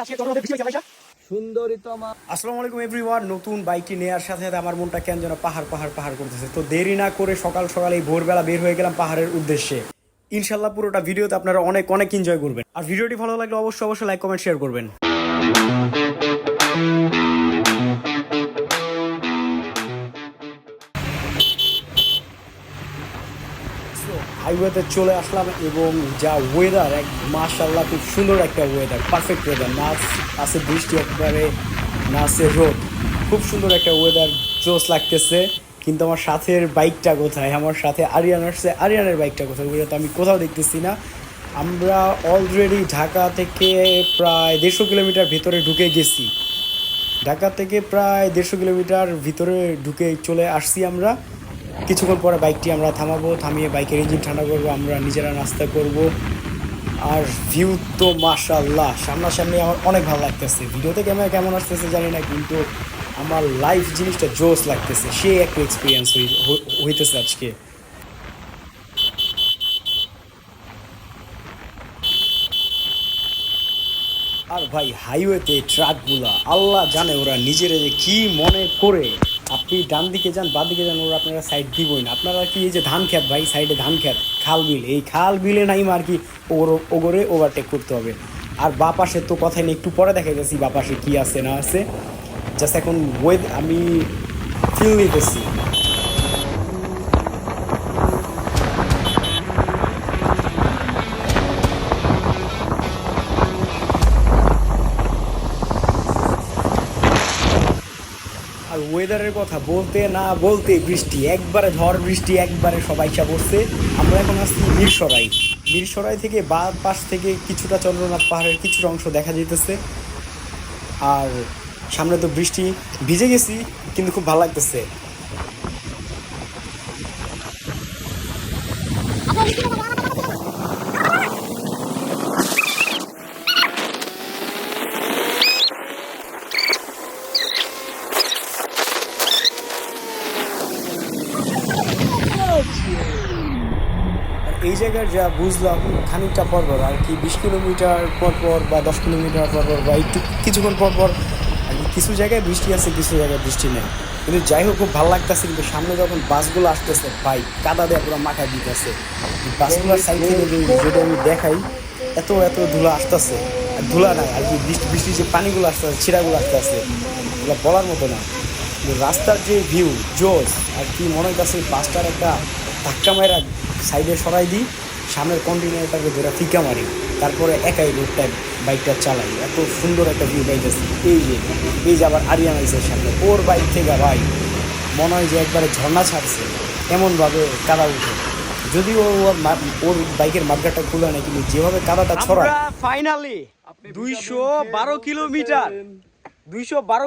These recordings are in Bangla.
আসসালামু আলাইকুম এভরিওয়ান। নতুন বাইকটি নেওয়ার সাথে সাথে আমার মনটা কেন যেন পাহাড় পাহাড় পাহাড় করতেছে। তো দেরি না করে সকাল সকাল এই ভোরবেলা বের হয়ে গেলাম পাহাড়ের উদ্দেশ্যে। ইনশাল্লাহ পুরোটা ভিডিওতে আপনারা অনেক অনেক এনজয় করবেন। আর ভিডিওটি ভালো লাগলে অবশ্যই অবশ্যই লাইক কমেন্ট শেয়ার করবেন। হাইওয়েতে চলে আসলাম এবং যা ওয়েদার, এক মাশাআল্লাহ খুব সুন্দর একটা ওয়েদার, পারফেক্ট ওয়েদার। না আছে বৃষ্টি একবারে, না আছে রোদ, খুব সুন্দর একটা ওয়েদার, জোস লাগতেছে। কিন্তু আমার সাথের বাইকটা কোথায়? আমার সাথে আরিয়ান আসছে, আরিয়ানের বাইকটা কোথায়? ওইটা তো আমি কোথাও দেখতেছি না। আমরা অলরেডি ঢাকা থেকে প্রায় 150 কিলোমিটার ভিতরে ঢুকে গেছি। ঢাকা থেকে প্রায় 150 কিলোমিটার ভিতরে ঢুকে চলে আসছি আমরা। কিছুক্ষণ পরে বাইকটি আমরা থামাবো, থামিয়ে বাইকের ইঞ্জিন ঠান্ডা করবো, আমরা নিজেরা নাস্তা করব। আর ভিউ তো মাশাআল্লাহ, সামনাসামনি আমার অনেক ভালো লাগতেছে। ভিডিওতে ক্যামেরা কেমন আসতেছে জানি না, কিন্তু আমার লাইফ জিনিসটা জোস লাগতেছে। সে একটা এক্সপিরিয়েন্স হইতেছে আজকে। আর ভাই হাইওয়েতে ট্রাকগুলা, আল্লাহ জানে ওরা নিজেরা যে কি মনে করে। আপনি ডান দিকে যান বা দিকে যান, ওরা আপনারা সাইড দিবই না। আপনারা কি এই যে ধান খেত, ভাই সাইডে ধান খেত, খাল বিল, এই খাল বিলে নাই আর কি ওগরে ওভারটেক করতে হবে। আর বা পাশে তো কথাই নেই, একটু পরে দেখা যাচ্ছি বা পাশে কী আছে না আছে। জাস্ট এখন আমি ফিল নিতেছি। আর ওয়েদারের কথা বলতে না বলতে বৃষ্টি, একবারে ঝড় বৃষ্টি, একবারে সবাই চা পড়ছে। আমরা এখন আসছি মিরসরাই। মিরসরাই থেকে বা পাশ থেকে কিছুটা চন্দ্রনাথ পাহাড়ের কিছুটা অংশ দেখা যেতেছে। আর সামনে তো বৃষ্টি, ভিজে গেছি কিন্তু খুব ভালো লাগতেছে। এই জায়গার যা বুঝলাম, খানিকটা পরপর আর কি 20 কিলোমিটার পরপর বা 10 কিলোমিটার পরপর বা একটু কিছুক্ষণ পরপর আর কি কিছু জায়গায় বৃষ্টি আছে, কিছু জায়গায় বৃষ্টি নেই। কিন্তু যাই হোক খুব ভালো লাগতেছে। কিন্তু সামনে যখন বাসগুলো আসতেছে, ভাই কাদা দেওয়া পুরো মাথা দিতেছে। বাসগুলোর সাইড থেকে যদি আমি দেখাই, এত এত ধুলা আসতেছে। আর ধুলা না আর কি, বৃষ্টির যে পানিগুলো আসতেছে, ছিঁড়াগুলো আসতেছে, এগুলো বলার মতো না। কিন্তু রাস্তার যে ভিউ জোস আর কি, মনে হইতেছে বাসটার একটা ধাক্কা মারা সাইডে সরাই দিই, সামনের কন্টিনিউটাকে ধরে ফিকা মারি, তারপরে একাই রোডটা বাইকটা চালাই। এত সুন্দর একটা ভিউ পাইতেছি। এই যে আবার আরিয়ান আইসে সামনে, ওর বাইক থেকে ভাই মনে হয় যে একবারে ঝর্ণা ছাড়ছে, এমনভাবে কাদা উঠে। যদিও ওর বাইকের মাঠগাটা খুলে নেয়, কিন্তু যেভাবে কাদাটা ছড়ায়। ফাইনালি 212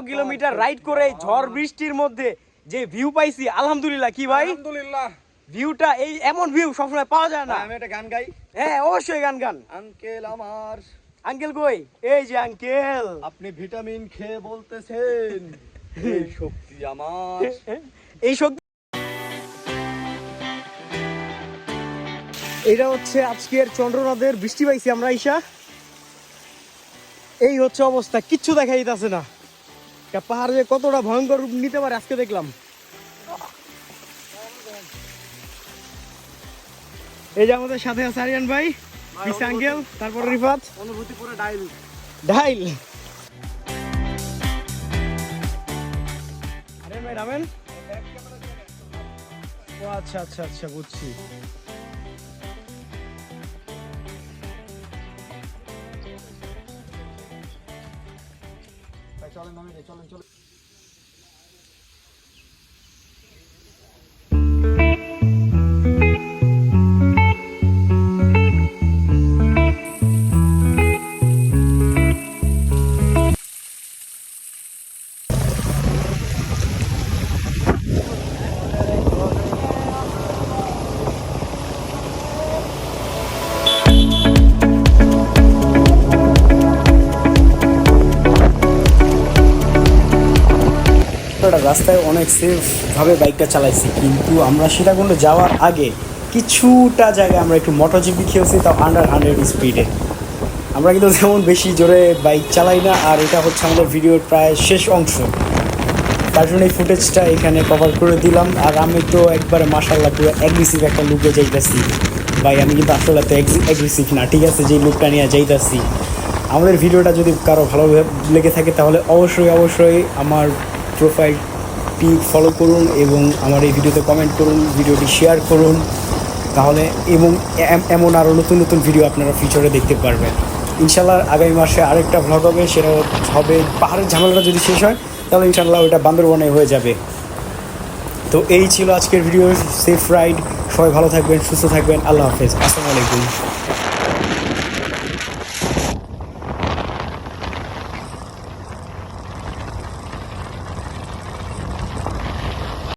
কিলোমিটার রাইড করে ঝড় বৃষ্টির মধ্যে যে ভিউ পাইছি, আলহামদুলিল্লাহ। কি ভাই, আলহামদুলিল্লাহ। ভিউটা এই এমন ভিউ সবসময় পাওয়া যায় না। আমি একটা গান গাই। হ্যাঁ অবশ্যই গান গান। আঙ্কেল আমার, আঙ্কেল কই? এই যে আঙ্কেল, আপনি ভিটামিন খেয়ে বলতেছেন এই শক্তি আমার, এই শক্তি। এটা হচ্ছে আজকের চন্দ্রনাথের বৃষ্টি পাইছি আমরা ঈশা। এই হচ্ছে অবস্থা, কিচ্ছু দেখা যাইতেছে না। পাহাড় যে কতটা ভয়ঙ্কর রূপ নিতে পারে আজকে দেখলাম। এই যে আমাদের সাথে আছে আরিয়ান ভাই, পিসা আঙ্কেল, তারপর রিফাত। অনুভূতি পুরো ডাইল ডাইল। আরিয়ান ভাই নামেন। ও আচ্ছা আচ্ছা আচ্ছা, বুঝছি। চলেন নামে চলেন চলেন। রাস্তায় অনেক সেফভাবে বাইকটা চালাইছি, কিন্তু আমরা সীতাকুণ্ড যাওয়ার আগে কিছুটা জায়গায় আমরা একটু মোটরজিপি খেয়েছি, তাও আন্ডার 100 স্পিডে। আমরা কিন্তু যেমন বেশি জোরে বাইক চালাই না, আর এটা হচ্ছে আমাদের ভিডিওর প্রায় শেষ অংশ, তার জন্য এই ফুটেজটা এখানে কভার করে দিলাম। আর আমি তো একবারে মাশাআল্লাহ পুরো অ্যাগ্রেসিভ একটা লুকে যাইতাছি ভাই, আমি কিন্তু আসলে তো অ্যাগ্রেসিভ না, ঠিক আছে, যে লুকটা নিয়ে যাইতাছি। আমাদের ভিডিওটা যদি কারো ভালো লেগে থাকে তাহলে অবশ্যই আমার প্রোফাইলটি ফলো করুন এবং আমার এই ভিডিওতে কমেন্ট করুন, ভিডিওটি শেয়ার করুন, তাহলে এবং এমন আরও নতুন নতুন ভিডিও আপনারা ফিউচারে দেখতে পারবেন। ইনশাল্লাহ আগামী মাসে আরেকটা ভ্লগ হবে, সেটা হবে পাহাড়ের ঝামেলাটা যদি শেষ হয় তাহলে ইনশাল্লাহ ওইটা বান্দরবনে হয়ে যাবে। তো এই ছিল আজকের ভিডিও, সেফ রাইড, সবাই ভালো থাকবেন, সুস্থ থাকবেন, আল্লাহ হাফেজ, আসসালামু আলাইকুম।